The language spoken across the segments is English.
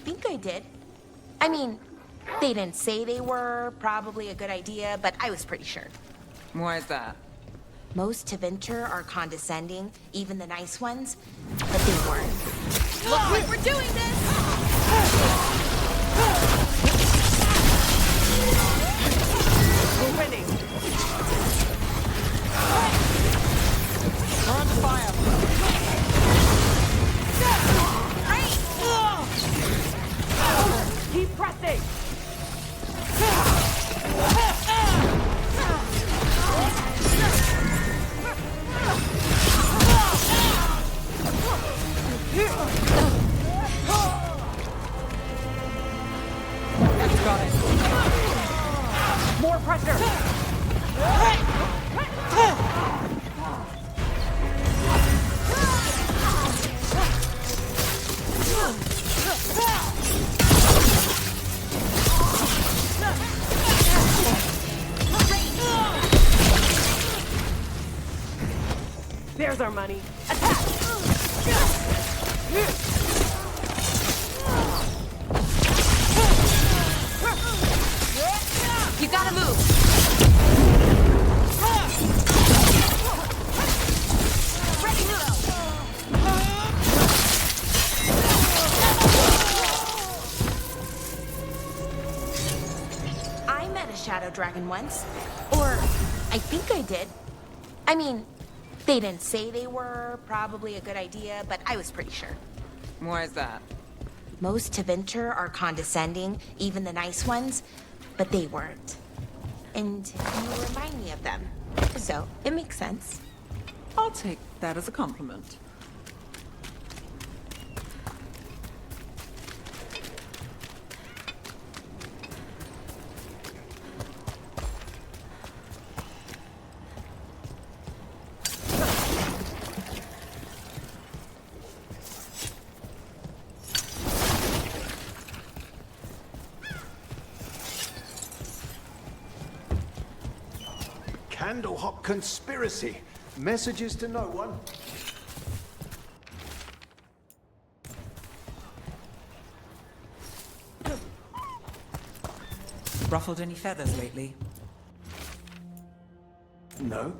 think I did. I mean, they didn't say they were probably a good idea, but I was pretty sure. Why is that? Most to venture are condescending, even the nice ones, but they weren't. Looks like we're doing this! We're winning! We're under fire! Keep pressing! That's got it. More pressure! There's our money. Attack! You gotta move. Ready to go. I met a shadow dragon once. Or, I think I did. I mean, they didn't say they were probably a good idea, but I was pretty sure. Why is that? Most to venture are condescending, even the nice ones, but they weren't. And you remind me of them. So, it makes sense. I'll take that as a compliment. Candlehop conspiracy. Messages to no one. Ruffled any feathers lately? No.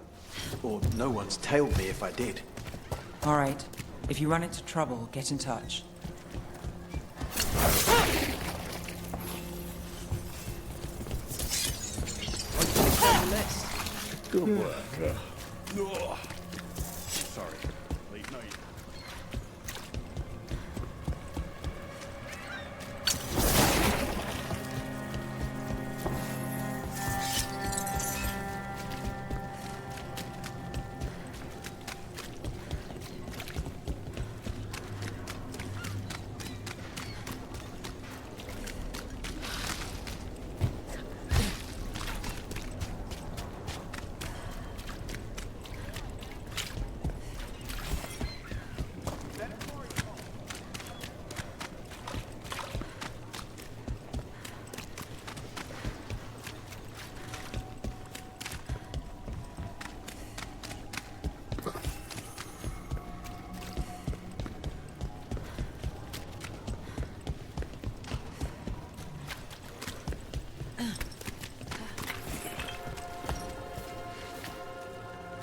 Or no one's tailed me if I did. All right. If you run into trouble, get in touch. Good work. Sorry. Late night.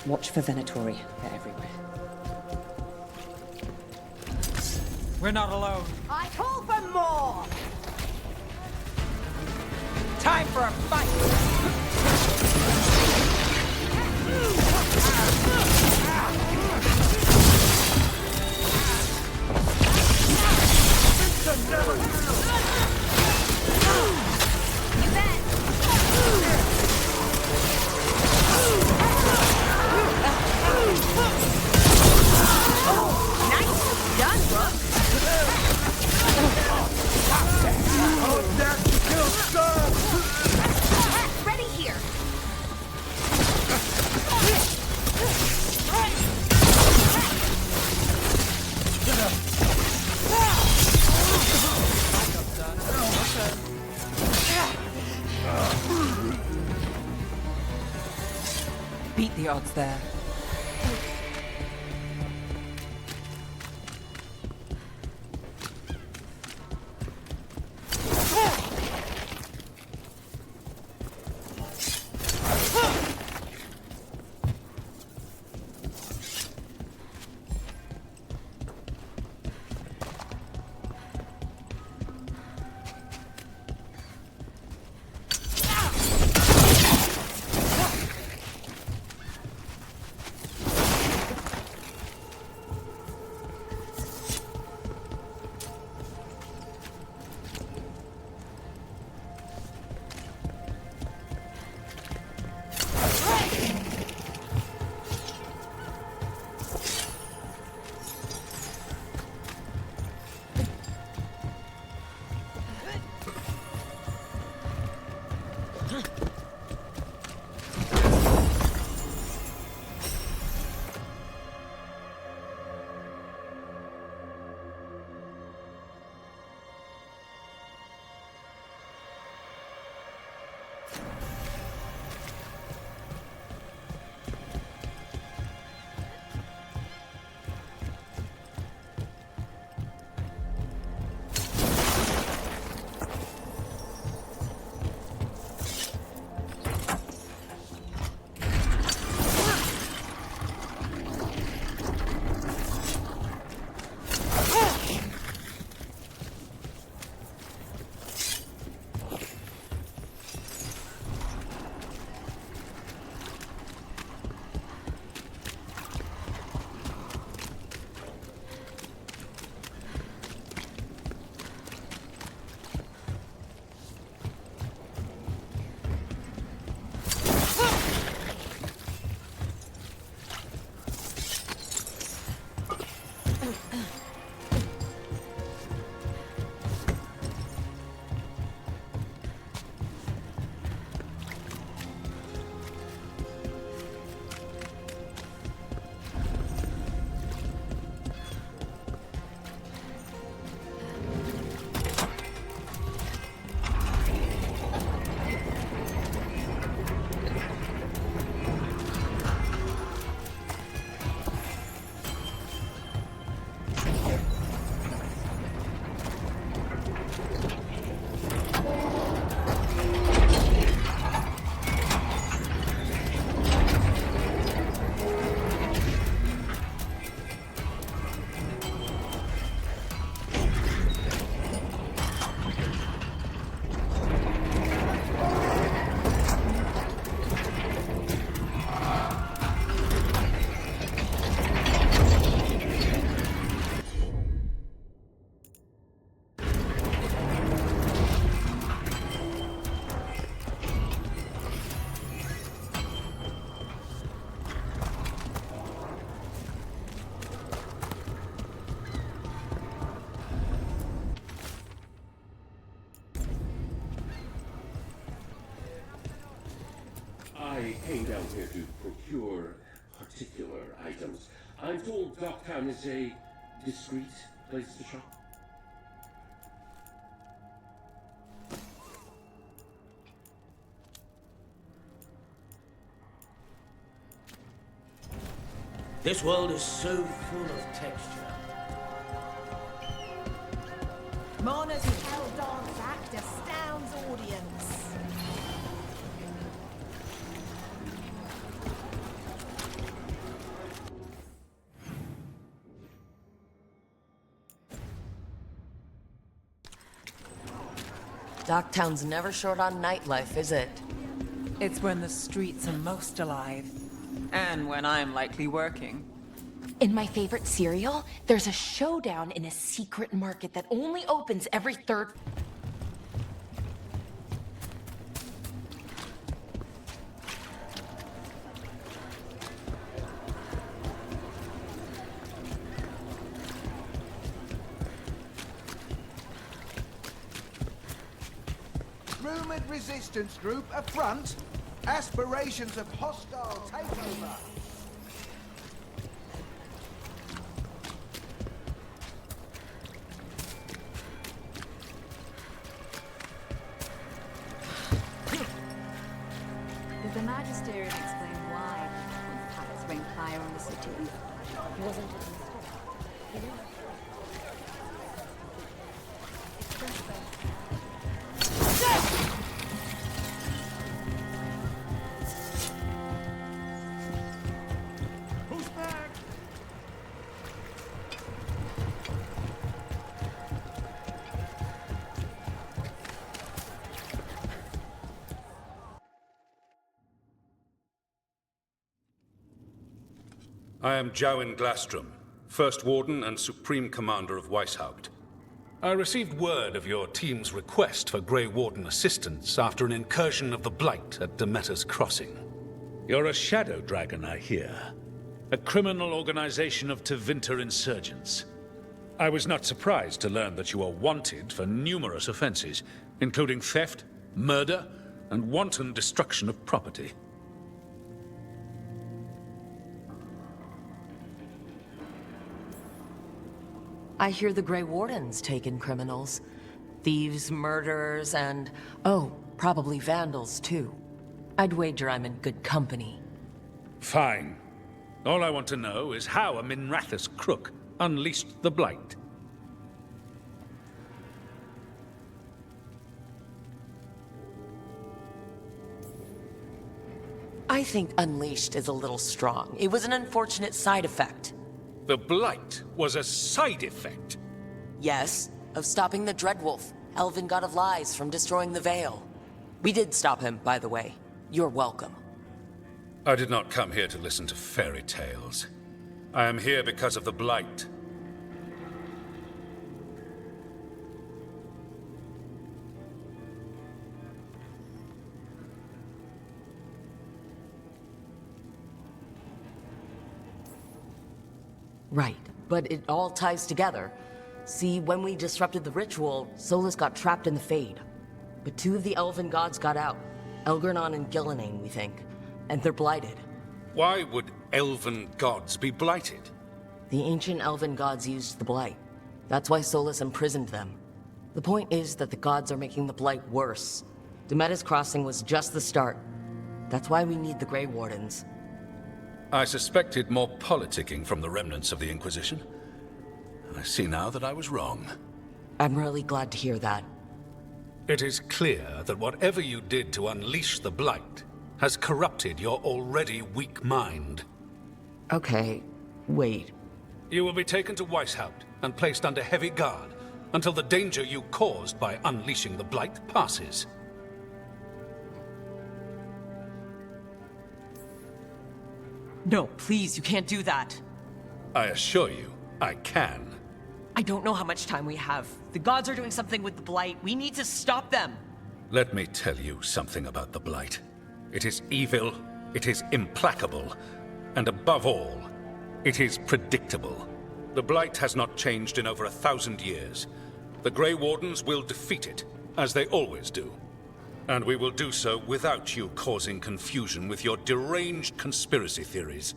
Watch for Venatori. They're everywhere. We're not alone. I call for more! Time for a fight! Ready here. Beat the odds there. I came down here to procure particular items. I'm told Docktown is a discreet place to shop. This world is so full of texture. Mona's hell dance act astounds audience. Docktown's never short on nightlife, is it? It's when the streets are most alive. And when I'm likely working. In my favorite cereal, there's a showdown in a secret market that only opens every third. Rumored resistance group affront. Aspirations of hostile takeover. Did the Magisterium explain why the palace rained fire on the city? It wasn't just a mistake. Who's back? I am Jowen Glastrom, First Warden and Supreme Commander of Weishaupt. I received word of your team's request for Grey Warden assistance after an incursion of the Blight at Demeter's Crossing. You're a shadow dragon, I hear. A criminal organization of Tevinter insurgents. I was not surprised to learn that you are wanted for numerous offenses, including theft, murder, and wanton destruction of property. I hear the Grey Warden's taken criminals. Thieves, murderers, and, oh, probably vandals, too. I'd wager I'm in good company. Fine. All I want to know is how a Minrathous crook unleashed the Blight. I think unleashed is a little strong. It was an unfortunate side effect. The Blight was a side effect. Yes, of stopping the Dreadwolf, elven god of lies, from destroying the Veil. We did stop him, by the way. You're welcome. I did not come here to listen to fairy tales. I am here because of the Blight. Right, but it all ties together. See, when we disrupted the ritual, Solus got trapped in the Fade. But two of the elven gods got out. Elgernon and Gillenane, we think. And they're blighted. Why would elven gods be blighted? The ancient elven gods used the blight. That's why Solus imprisoned them. The point is that the gods are making the blight worse. Demeter's Crossing was just the start. That's why we need the Grey Wardens. I suspected more politicking from the remnants of the Inquisition. I see now that I was wrong. I'm really glad to hear that. It is clear that whatever you did to unleash the Blight has corrupted your already weak mind. Okay, wait. You will be taken to Weishaupt and placed under heavy guard until the danger you caused by unleashing the Blight passes. No, please, you can't do that. I assure you, I can. I don't know how much time we have. The gods are doing something with the Blight. We need to stop them. Let me tell you something about the Blight. It is evil, it is implacable, and above all, it is predictable. The Blight has not changed in over 1,000 years. The Grey Wardens will defeat it, as they always do. And we will do so without you causing confusion with your deranged conspiracy theories.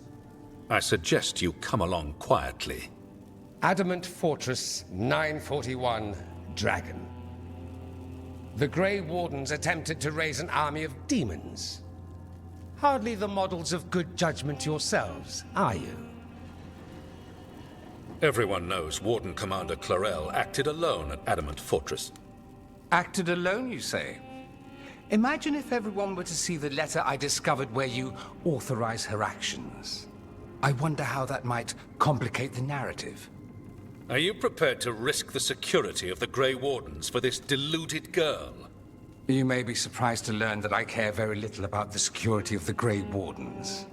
I suggest you come along quietly. Adamant Fortress 941 Dragon. The Grey Wardens attempted to raise an army of demons. Hardly the models of good judgment yourselves, are you? Everyone knows Warden Commander Clarel acted alone at Adamant Fortress. Acted alone, you say? Imagine if everyone were to see the letter I discovered where you authorize her actions. I wonder how that might complicate the narrative. Are you prepared to risk the security of the Grey Wardens for this deluded girl? You may be surprised to learn that I care very little about the security of the Grey Wardens.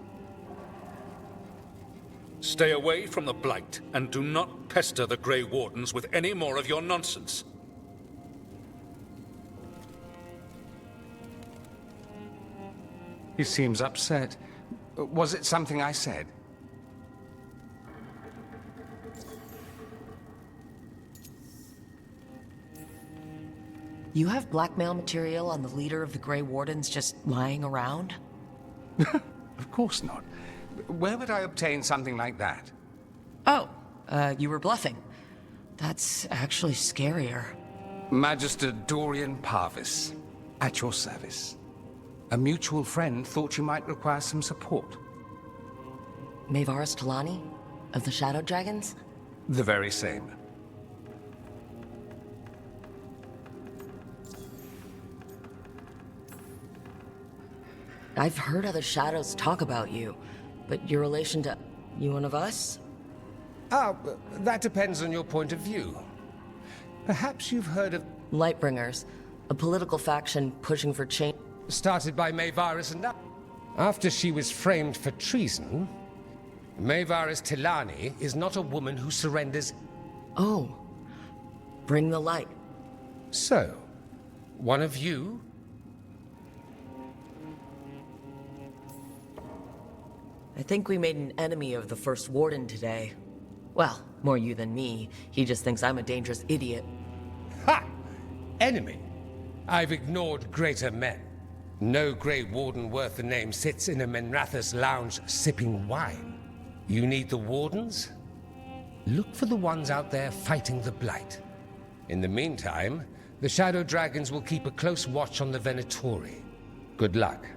Stay away from the Blight, and do not pester the Grey Wardens with any more of your nonsense. He seems upset. Was it something I said? You have blackmail material on the leader of the Grey Wardens just lying around? Of course not. Where would I obtain something like that? Oh, you were bluffing. That's actually scarier. Magister Dorian Parvis, at your service. A mutual friend thought you might require some support. Maevaris Talani? Of the Shadow Dragons? The very same. I've heard other Shadows talk about you, but your relation to... you one of us? That depends on your point of view. Perhaps you've heard of... Lightbringers, a political faction pushing for change... Started by Maevaris and... After she was framed for treason, Maevaris Talani is not a woman who surrenders... Oh. Bring the light. So, one of you... I think we made an enemy of the First Warden today. Well, more you than me. He just thinks I'm a dangerous idiot. Ha! Enemy? I've ignored greater men. No Grey Warden worth the name sits in a Menrathus lounge sipping wine. You need the Wardens? Look for the ones out there fighting the Blight. In the meantime, the Shadow Dragons will keep a close watch on the Venatori. Good luck.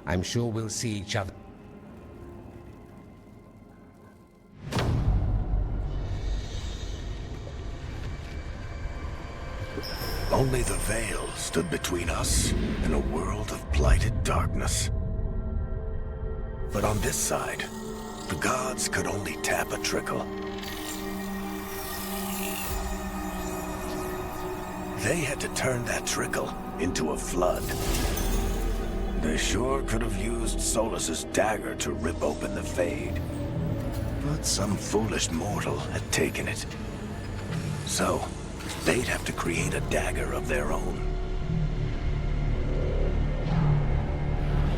I'm sure we'll see each other. Only the veil stood between us and a world of blighted darkness. But on this side, the gods could only tap a trickle. They had to turn that trickle into a flood. They sure could have used Solus's dagger to rip open the Fade. But some foolish mortal had taken it. So, they'd have to create a dagger of their own.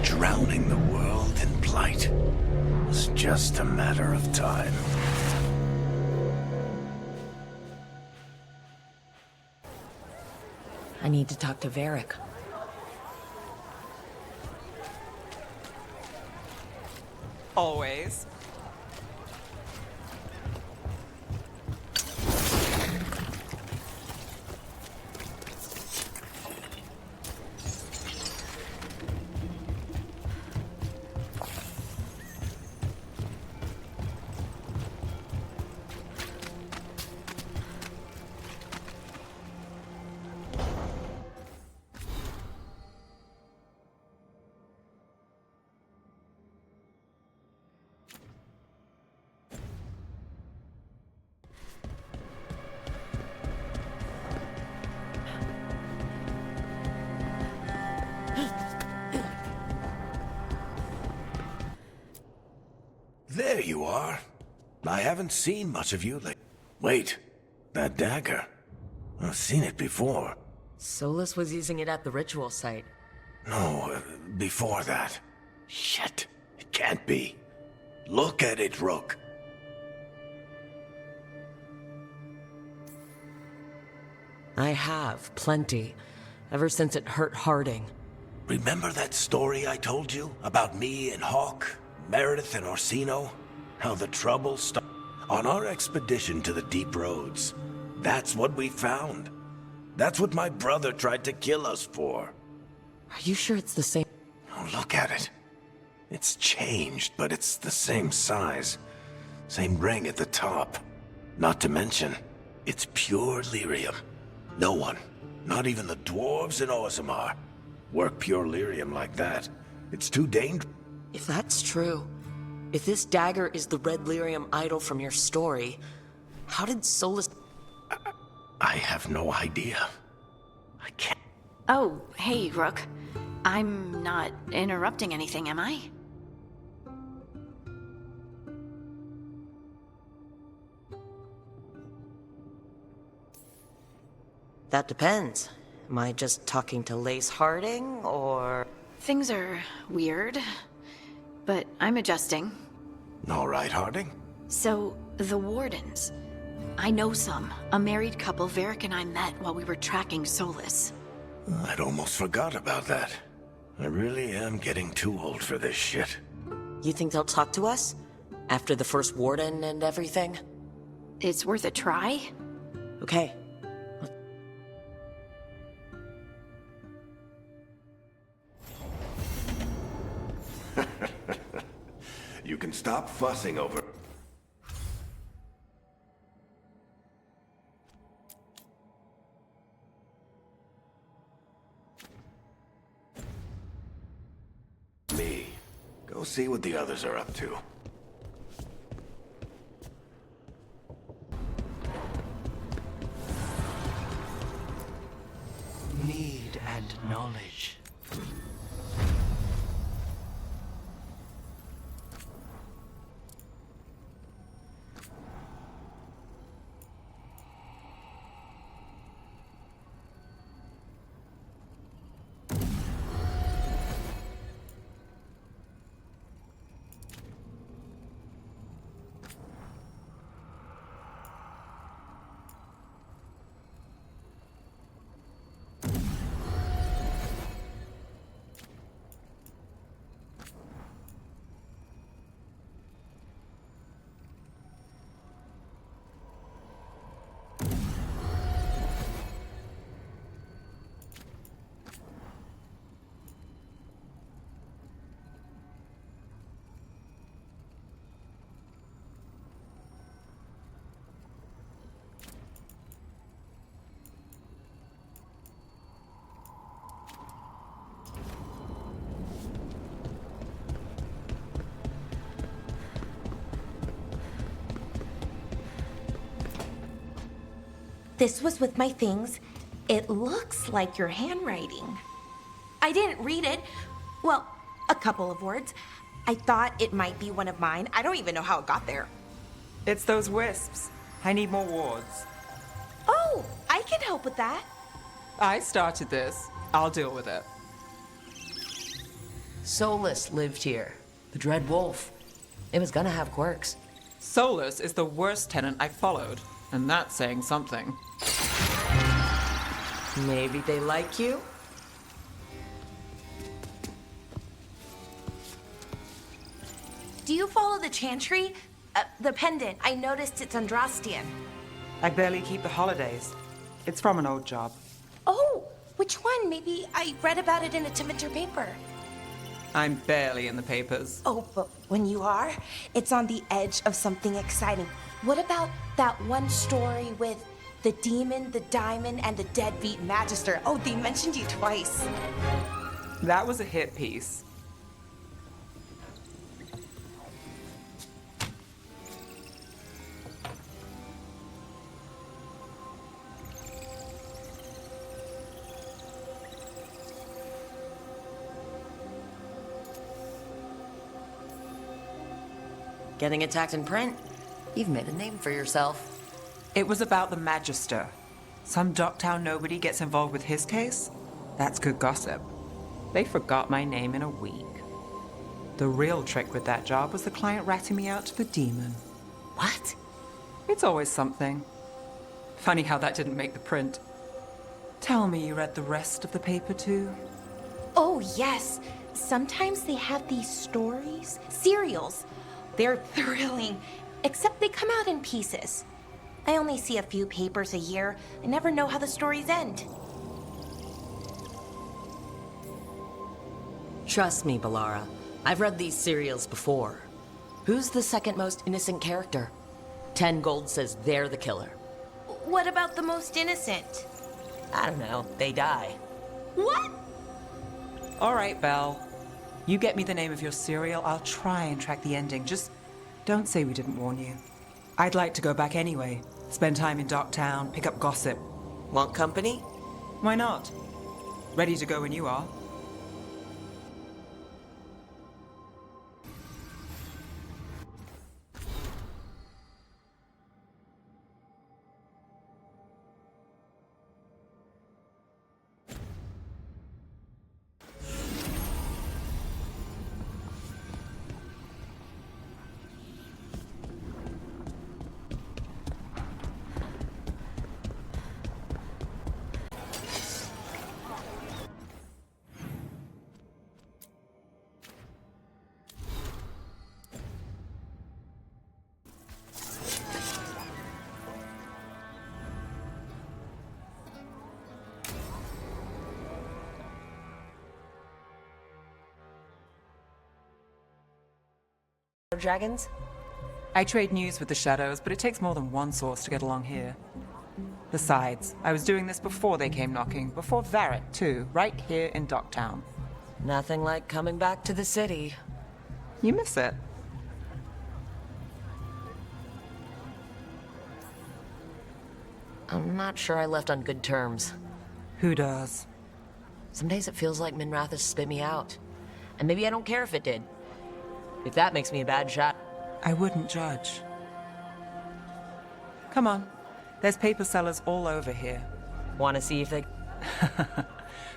Drowning the world in blight was just a matter of time. I need to talk to Varric. Always. There you are. I haven't seen much of you lately. Wait, that dagger. I've seen it before. Solus was using it at the ritual site. No, before that. Shit, it can't be. Look at it, Rook. I have, plenty. ever since it hurt Harding. Remember that story I told you about me and Hawk, Meredith and Orsino? How the trouble started? On our expedition to the deep roads, that's what we found. That's what my brother tried to kill us for. Are you sure it's the same? Oh, look at it. It's changed, but it's the same size. Same ring at the top. Not to mention, it's pure lyrium. No one, not even the dwarves in Orzammar, work pure lyrium like that. It's too dangerous. If that's true, if this dagger is the red lyrium idol from your story, how did Solus... I have no idea. I can't... Oh, hey, Rook. I'm not interrupting anything, am I? That depends. Am I just talking to Lace Harding, or... Things are weird, but I'm adjusting. All right, Harding. So, the Wardens. I know some. A married couple Varric and I met while we were tracking Solus. I'd almost forgot about that. I really am getting too old for this shit. You think they'll talk to us? After the first Warden and everything? It's worth a try? Okay. You can stop fussing over... me. Go see what the others are up to. Need and knowledge. This was with my things. It looks like your handwriting. I didn't read it. Well, a couple of words. I thought it might be one of mine. I don't even know how it got there. It's those wisps. I need more wards. Oh, I can help with that. I started this. I'll deal with it. Solus lived here. The Dread Wolf. It was gonna have quirks. Solus is the worst tenant I followed, and that's saying something. Maybe they like you? Do you follow the chantry? The pendant. I noticed it's Andrastian. I barely keep the holidays. It's from an old job. Oh, which one? Maybe I read about it in a Timenter paper. I'm barely in the papers. Oh, but when you are, it's on the edge of something exciting. What about that one story with the demon, the diamond, and the deadbeat magister? Oh, they mentioned you twice. That was a hit piece. Getting attacked in print? You've made a name for yourself. It was about the Magister. Some Docktown nobody gets involved with his case? That's good gossip. They forgot my name in a week. The real trick with that job was the client ratting me out to the demon. What? It's always something. Funny how that didn't make the print. Tell me you read the rest of the paper too? Oh, yes. Sometimes they have these stories, serials. They're thrilling, except they come out in pieces. I only see a few papers a year. I never know how the stories end. Trust me, Balara. I've read these serials before. Who's the second most innocent character? 10 Gold says they're the killer. What about the most innocent? I don't know. They die. What? All right, Belle. You get me the name of your serial, I'll try and track the ending. Just don't say we didn't warn you. I'd like to go back anyway. Spend time in Docktown, pick up gossip. Want company? Why not? Ready to go when you are. Dragons? I trade news with the Shadows, but it takes more than one source to get along here. Besides, I was doing this before they came knocking, before Varric too, right here in Docktown. Nothing like coming back to the city. You miss it. I'm not sure I left on good terms. Who does? Some days it feels like Minrathous spit me out. And maybe I don't care if it did. If that makes me a bad shot. I wouldn't judge. Come on. There's paper sellers all over here. Want to see if they...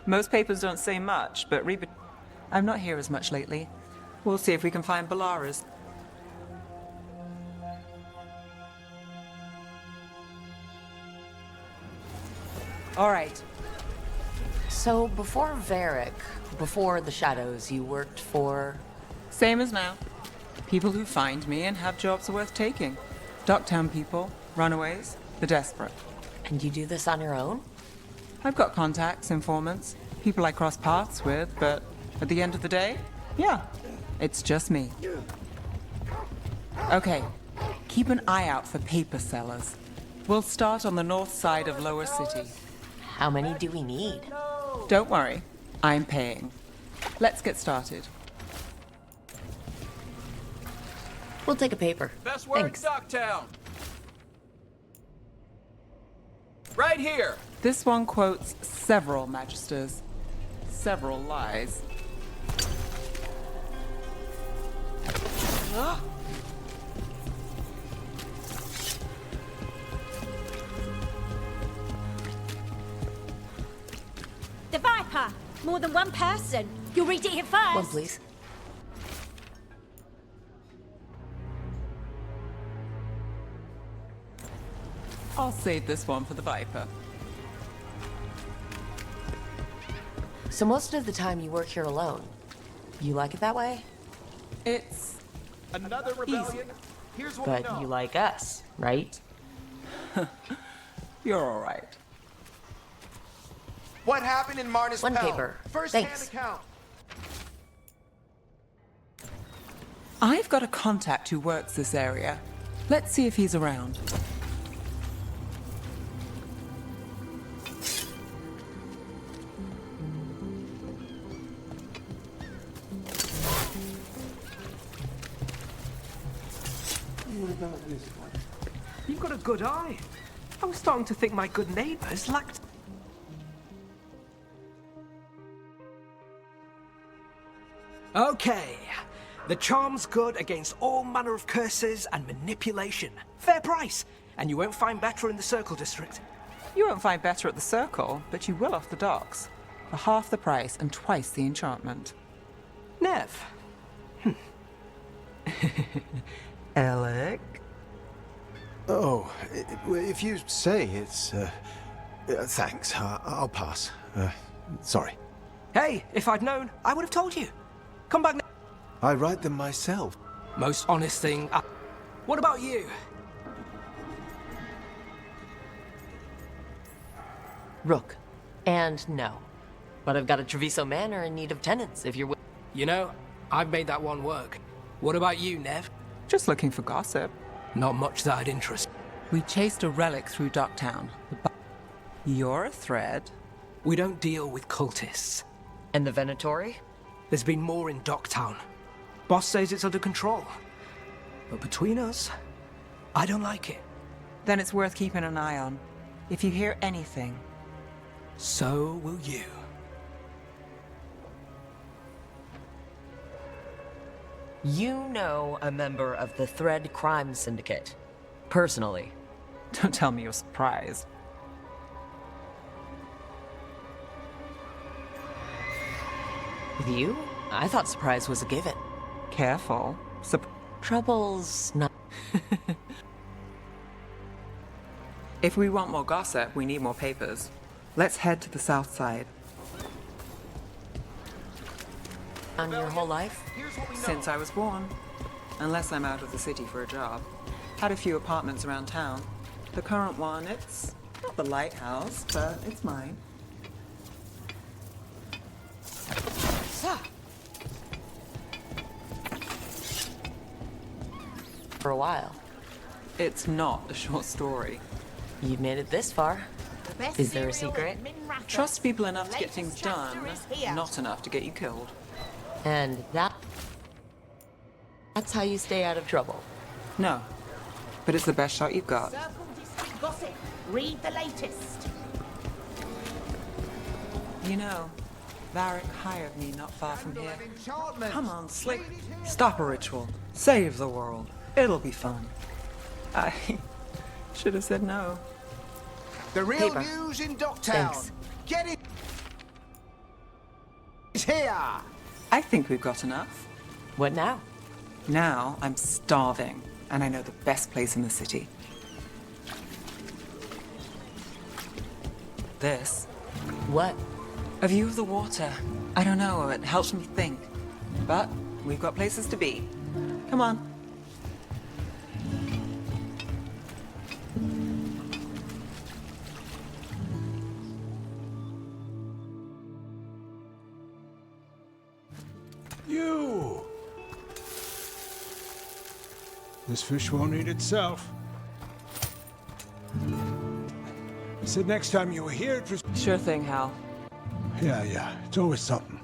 Most papers don't say much, but I'm not here as much lately. We'll see if we can find Balara's. All right. So before Varric, before the Shadows, you worked for... Same as now. People who find me and have jobs worth taking. Docktown people, runaways, the desperate. And you do this on your own? I've got contacts, informants, people I cross paths with, but at the end of the day, yeah, it's just me. Okay, keep an eye out for paper sellers. We'll start on the north side of Lower City. How many do we need? Don't worry, I'm paying. Let's get started. We'll take a paper. Best work, Thanks. Docktown. Right here. This one quotes several magisters, several lies. Huh? The Viper! More than one person. You'll read it here first. One, please. I'll save this one for the Viper. So most of the time you work here alone. You like it that way? It's another rebellion. Here's what But you like us, right? You're all right. What happened in Marnus One Pell? paper. First-hand Thanks. account. I've got a contact who works this area. Let's see if he's around. What about this one? You've got a good eye. I was starting to think my good neighbors lacked... Okay. The charm's good against all manner of curses and manipulation. Fair price. And you won't find better in the Circle District. You won't find better at the Circle, but you will off the docks. For half the price and twice the enchantment. Nev. Alec? Oh, if you say it's Thanks. I'll pass. Sorry. Hey, if I'd known, I would have told you. Come back now. I write them myself. Most honest thing. What about you? Rook. And no. But I've got a Treviso Manor in need of tenants, if you're You know, I've made that one work. What about you, Nev? Just looking for gossip. Not much that'd interest. We chased a relic through Docktown. You're a thread. We don't deal with cultists. And the Venatori? There's been more in Docktown. Boss says it's under control. But between us, I don't like it. Then it's worth keeping an eye on. If you hear anything. So will you. You know a member of the Thread Crime Syndicate. Personally. Don't tell me you're surprised. With you? I thought surprise was a given. Careful. Trouble's not... If we want more gossip, we need more papers. Let's head to the south side. On your whole life? Since I was born. Unless I'm out of the city for a job. Had a few apartments around town. The current one, it's not the lighthouse, but it's mine. For a while. It's not a short story. You've made it this far. Is there a secret? Trust people enough to get things done, not enough to get you killed. And that's how you stay out of trouble. No, but it's the best shot you've got. Circle district gossip. Read the latest. You know, Varric hired me not far from here. Come on, Slick. Stop a ritual. Save the world. It'll be fun. I should have said no. The real Paper. news in Docktown. Thanks. Get it. It's here. I think we've got enough. What now? Now I'm starving, and I know the best place in the city. This. What? A view of the water. I don't know, it helps me think. But we've got places to be. Come on. You! This fish won't eat itself. I said next time you were here, it was... Sure thing, Hal. Yeah. It's always something.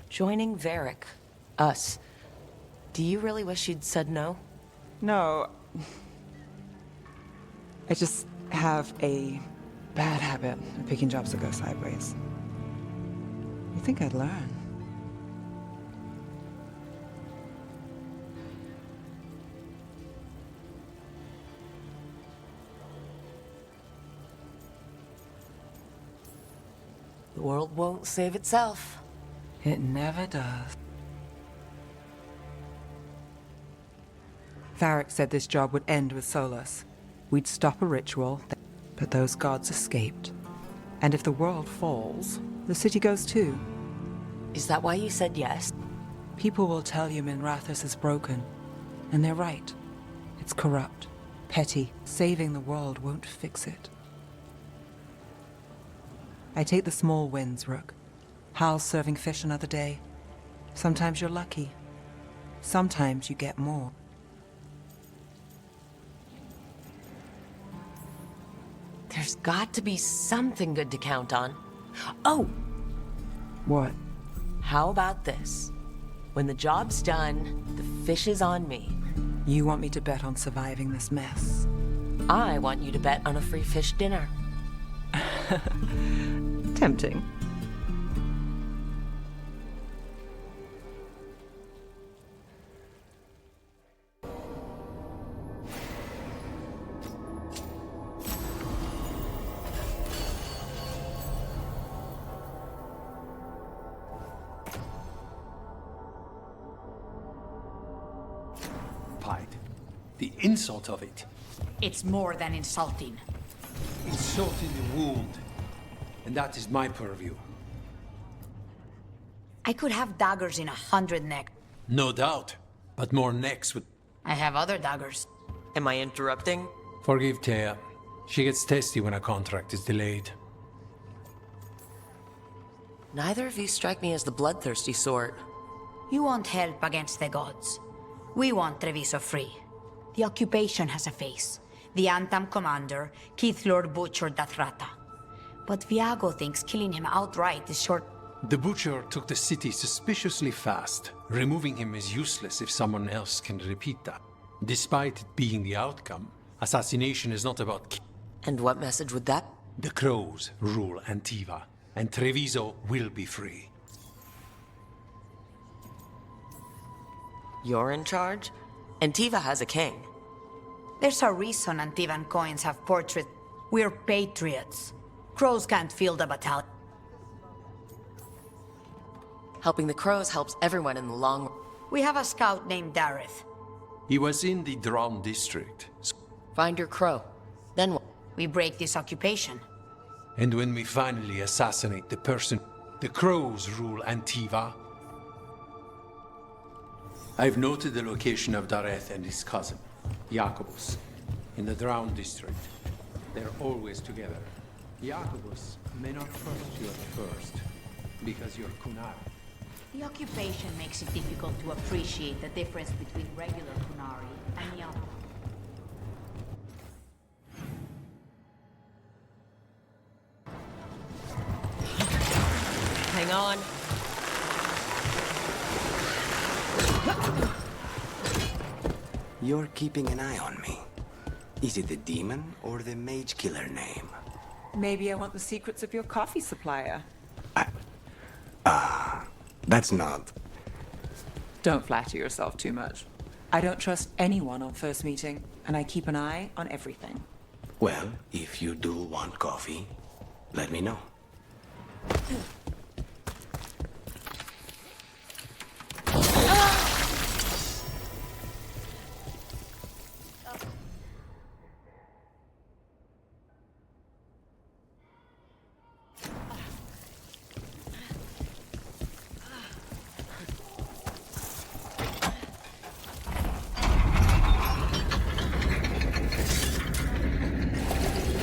Joining Varric. Us. Do you really wish you'd said no? No. I just have a bad habit of picking jobs that go sideways. You think I'd learn? The world won't save itself. It never does. Varric said this job would end with Solus. We'd stop a ritual, but those gods escaped. And if the world falls, the city goes too. Is that why you said yes? People will tell you Minrathous is broken. And they're right. It's corrupt, petty. Saving the world won't fix it. I take the small wins, Rook. Hal's serving fish another day. Sometimes you're lucky. Sometimes you get more. There's got to be something good to count on. Oh! What? How about this? When the job's done, the fish is on me. You want me to bet on surviving this mess? I want you to bet on a free fish dinner. Tempting. insult of it. It's more than insulting. Insulting the wound. And that is my purview. I could have daggers in 100 necks. No doubt. But more necks would... I have other daggers. Am I interrupting? Forgive Thea. She gets testy when a contract is delayed. Neither of you strike me as the bloodthirsty sort. You want help against the gods. We want Treviso free. The occupation has a face. The Anthem commander, Keith Lord butchered that rata. But Viago thinks killing him outright is short. The butcher took the city suspiciously fast. Removing him is useless if someone else can repeat that. Despite it being the outcome, assassination is not about... And what message would that? The crows rule Antiva, and Treviso will be free. You're in charge? Antiva has a king. There's a reason Antivan coins have portraits. We're patriots. Crows can't field a battalion. Helping the crows helps everyone in the long run. We have a scout named Dareth. He was in the Dron district. Find your crow. Then what? We break this occupation. And when we finally assassinate the person, the crows rule Antiva. I've noted the location of Dareth and his cousin, Jacobus, in the Drown district. They're always together. Jacobus may not trust you at first, because you're Kunar. The occupation makes it difficult to appreciate the difference between regular Kunari and Yama. Hang on. You're keeping an eye on me. Is it the demon or the mage killer name? Maybe I want the secrets of your coffee supplier. That's not... Don't flatter yourself too much. I don't trust anyone on first meeting, and I keep an eye on everything. Well, if you do want coffee, let me know.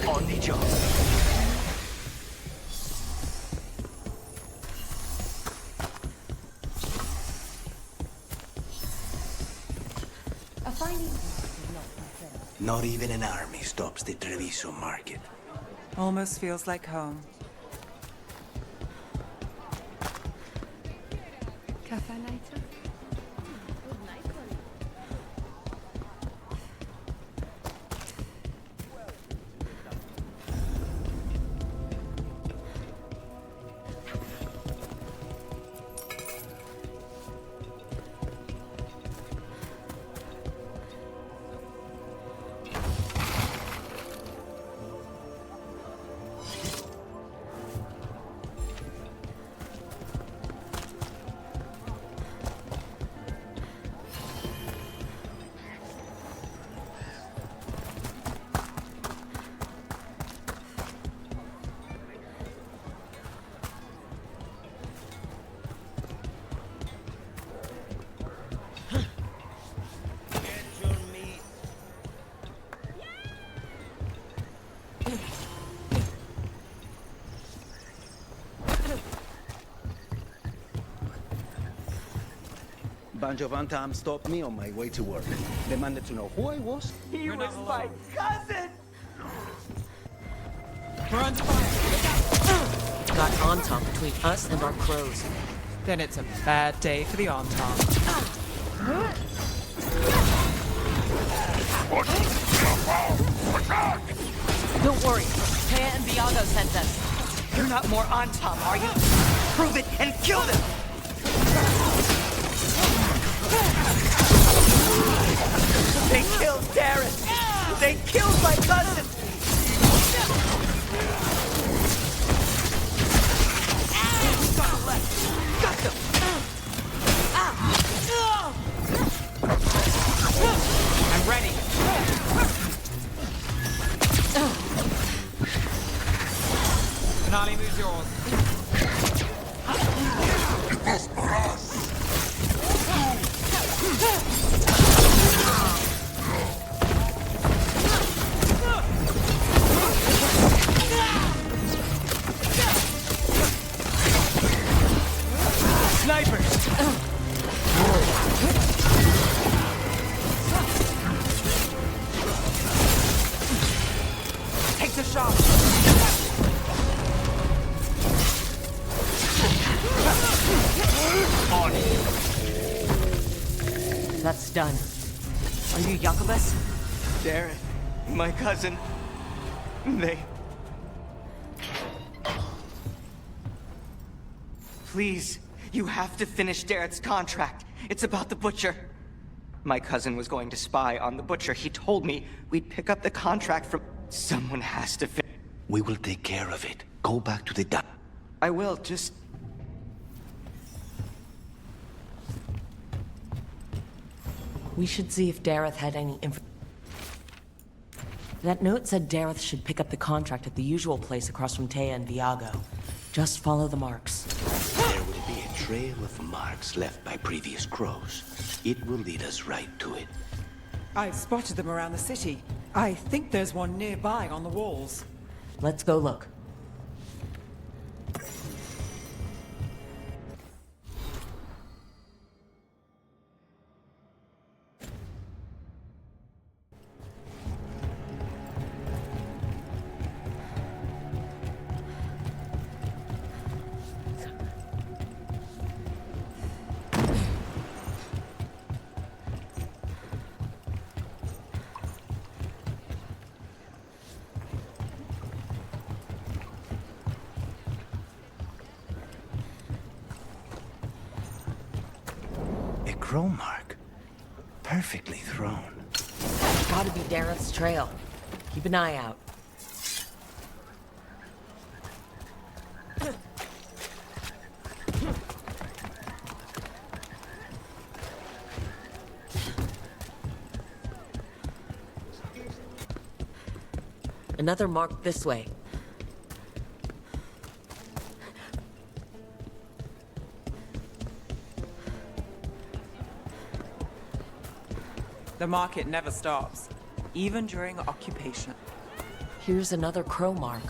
On the job. Not even an army stops the Treviso market. Almost feels like home. Cafe later? Bunch of Antam stopped me on my way to work. Demanded to know who I was. He was my cousin! We're on fire! Got Antom between us and our crows. Then it's a bad day for the Antom. Don't worry. Taya and Viago sent us. You're not more on top, are you? Prove it and kill them! They killed Darren! They killed my cousin! Got them! I'm ready! Take the shot! That's done. Are you Jacobus? Darren, my cousin. They... Please, you have to finish Darrett's contract. It's about the Butcher. My cousin was going to spy on the Butcher. He told me we'd pick up the contract from... Someone has to finish. We will take care of it. Go back to the dock. I will, just... We should see if Dareth had any info. That note said Dareth should pick up the contract at the usual place across from Taya and Viago. Just follow the marks. There will be a trail of marks left by previous crows. It will lead us right to it. I've spotted them around the city. I think there's one nearby on the walls. Let's go look. Crow mark. Perfectly thrown. It's gotta be Dareth's trail. Keep an eye out. Another mark this way. The market never stops, even during occupation. Here's another crow mark.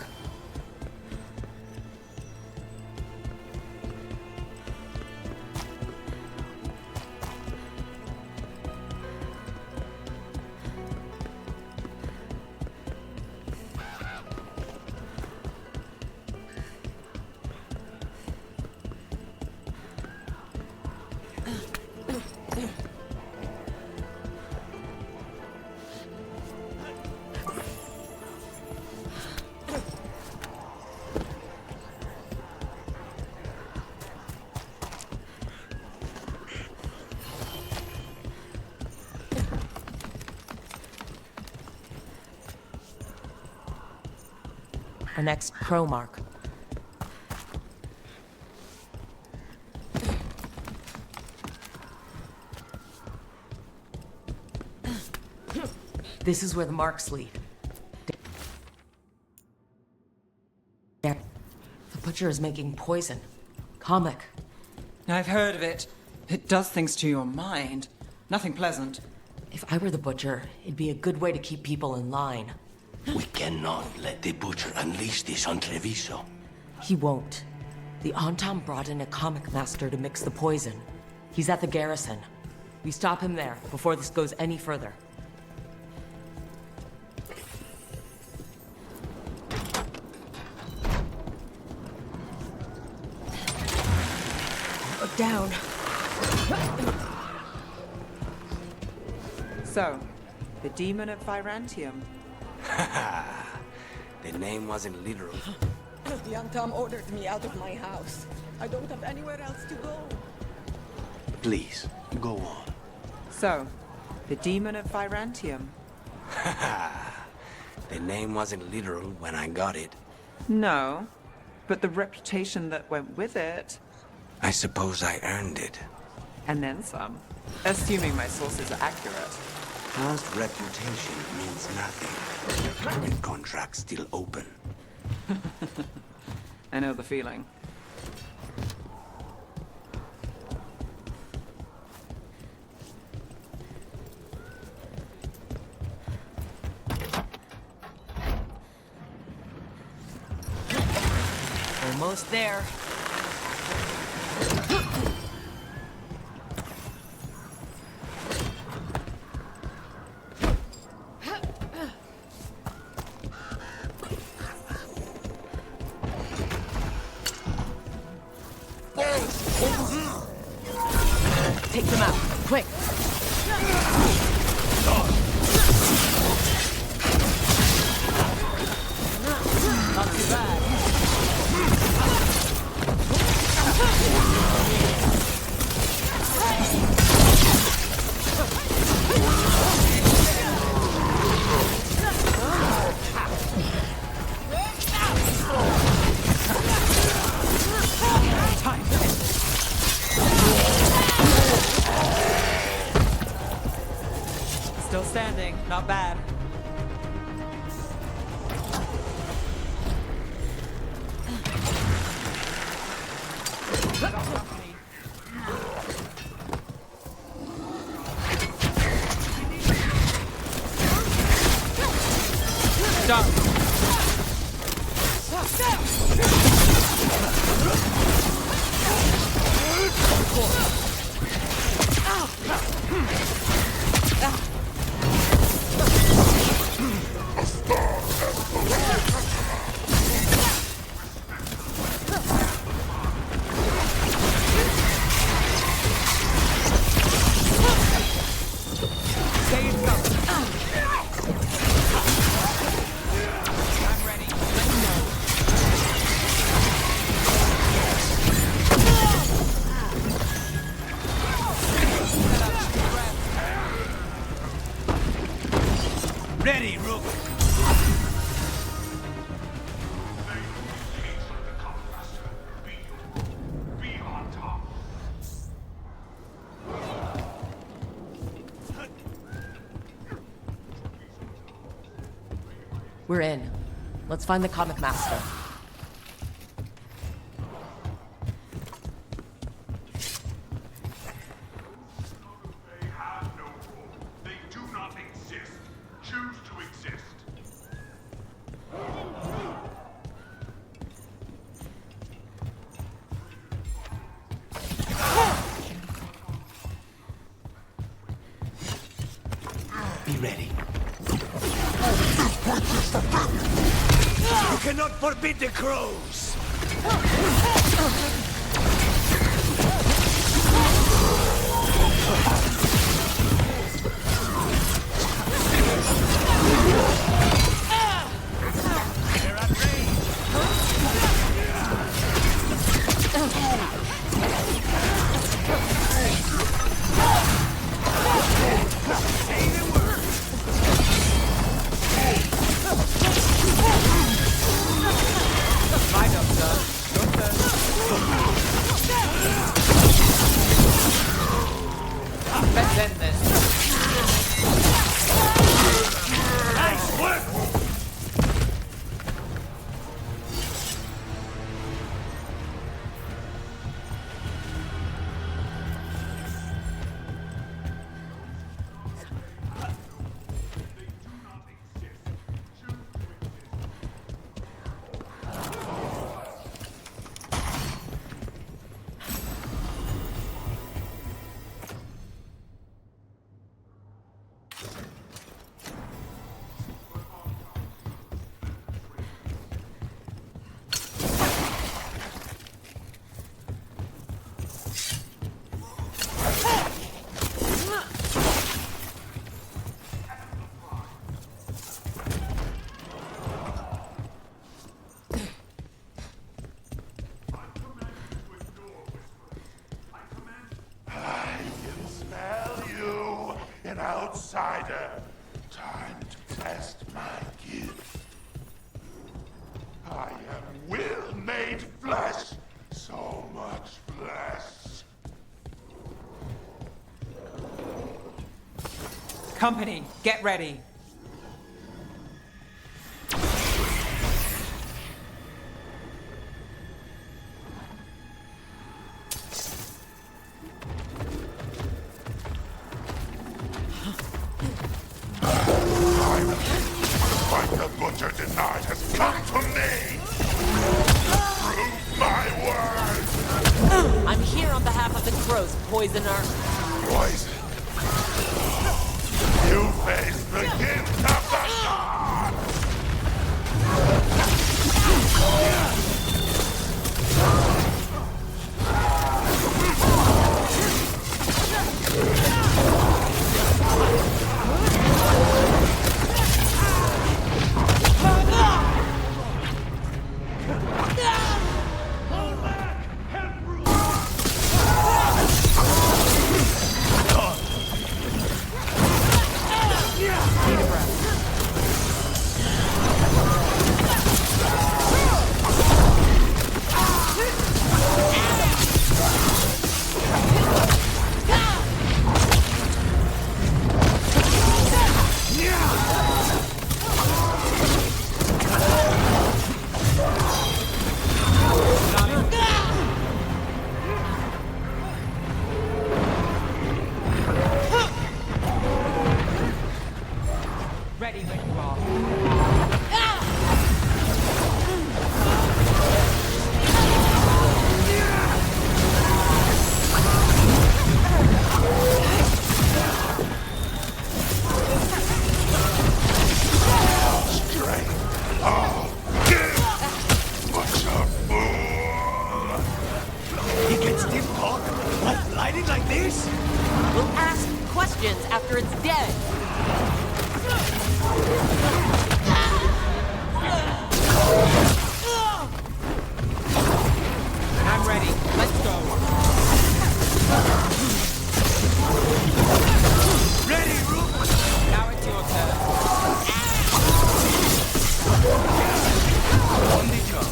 Our next crow mark. This is where the marks lead. The butcher is making poison. Comic. I've heard of it. It does things to your mind. Nothing pleasant. If I were the butcher, it'd be a good way to keep people in line. We cannot let the Butcher unleash this on Treviso. He won't. The Antam brought in a Kamekhmaster to mix the poison. He's at the garrison. We stop him there before this goes any further. Look down. So, the demon of Virantium. The name wasn't literal. The Antam ordered me out of my house. I don't have anywhere else to go. Please, go on. So, the demon of Virantium. The name wasn't literal when I got it. No, but the reputation that went with it. I suppose I earned it. And then some. Assuming my sources are accurate. Past reputation means nothing when contract's still open. I know the feeling. Almost there. Take them out, quick! Not too bad. Still standing, not bad. Stop. Ready, Rook. We're in. Let's find the Kamekhmaster. Be ready. You cannot forbid the crows! They're at range! Say the word! Find up, son. Let's end this. Nice work! An outsider. Time to test my gift. I am will made flesh. So much flesh. Company, get ready. What the butcher denied has come to me. Prove my word. I'm here on behalf of the crows, poisoner. Poison. You face the gift of the gods. lighting like this? We'll ask questions after it's dead. I'm ready. Let's go. Ready, Rook? Now it's your turn. On the job.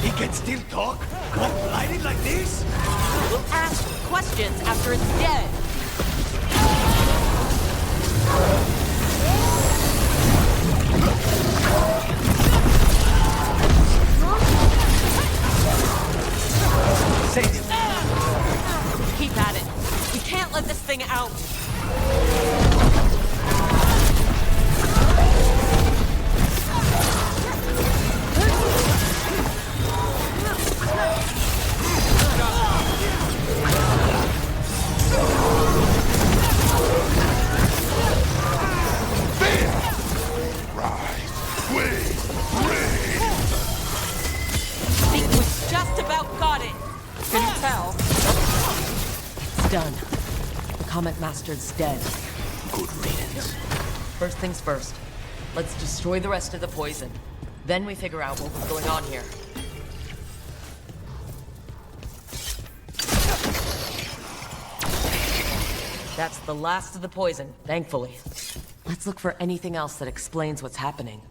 He can still talk? What, lighting like this? We'll ask questions after it's dead. Save him. Keep at it. We can't let this thing out. Just about got it. Can you tell? It's done. The comic master's dead. Good riddance. First things first. Let's destroy the rest of the poison. Then we figure out what was going on here. That's the last of the poison, thankfully. Let's look for anything else that explains what's happening.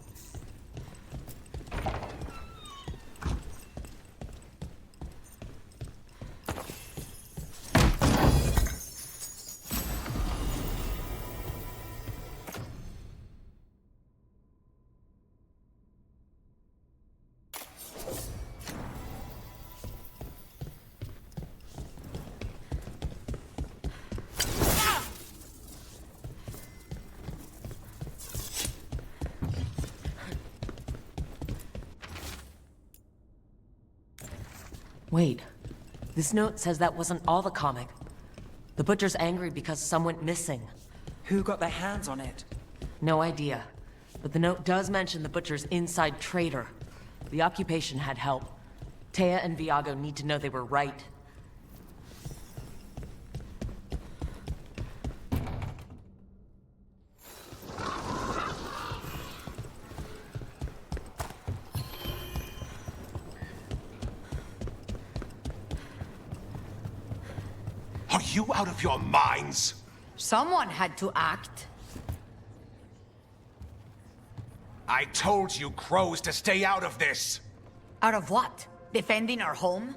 Wait, this note says that wasn't all the comic. The Butcher's angry because some went missing. Who got their hands on it? No idea. But the note does mention the Butcher's inside traitor. The occupation had help. Taya and Viago need to know they were right. Are you out of your minds? Someone had to act. I told you crows to stay out of this! Out of what? Defending our home?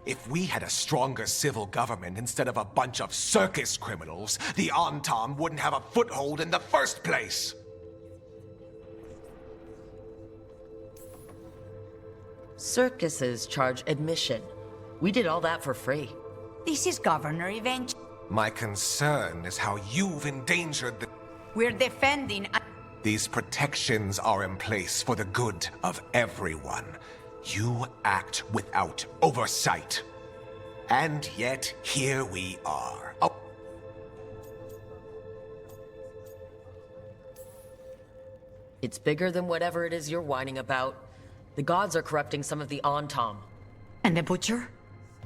If we had a stronger civil government instead of a bunch of circus criminals, the Antam wouldn't have a foothold in the first place! Circuses charge admission. We did all that for free. This is Governor Event. My concern is how you've endangered the... We're defending... These protections are in place for the good of everyone. You act without oversight. And yet, here we are. Oh. It's bigger than whatever it is you're whining about. The gods are corrupting some of the Antam. And the Butcher?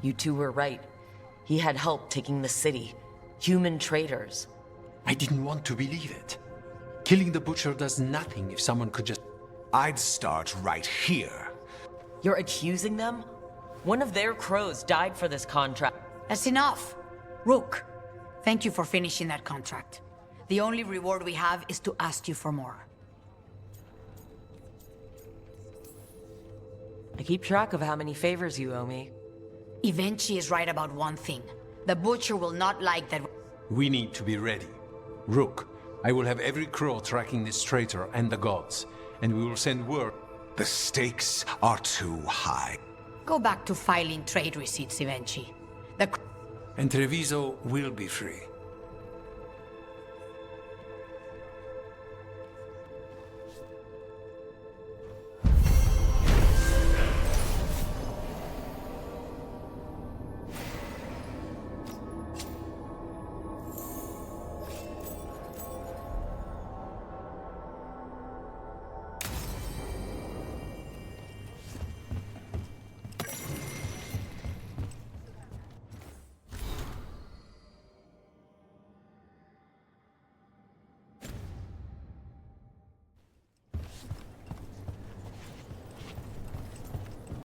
You two were right. He had help taking the city. Human traitors. I didn't want to believe it. Killing the Butcher does nothing if someone could just... I'd start right here. You're accusing them? One of their crows died for this contract. That's enough. Rook, thank you for finishing that contract. The only reward we have is to ask you for more. I keep track of how many favors you owe me. Eventually is right about one thing. The Butcher will not like that... We need to be ready. Rook, I will have every crow tracking this traitor and the gods, and we will send word. The stakes are too high. Go back to filing trade receipts, Eventually. And Treviso will be free.